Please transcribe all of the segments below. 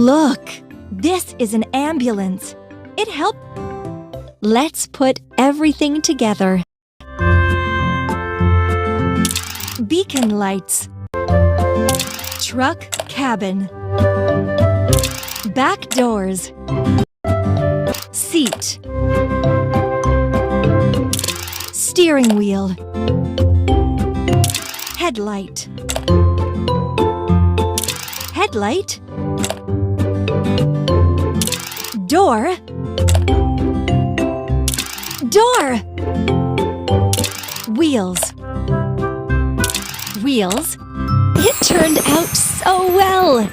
Look, this is an ambulance. It helped. Let's put everything together. Beacon lights. Truck cabin. Back doors. Seat. Steering wheel. Headlight. Headlight. Door. Door. Wheels. Wheels. It turned out so well.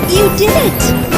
You did it!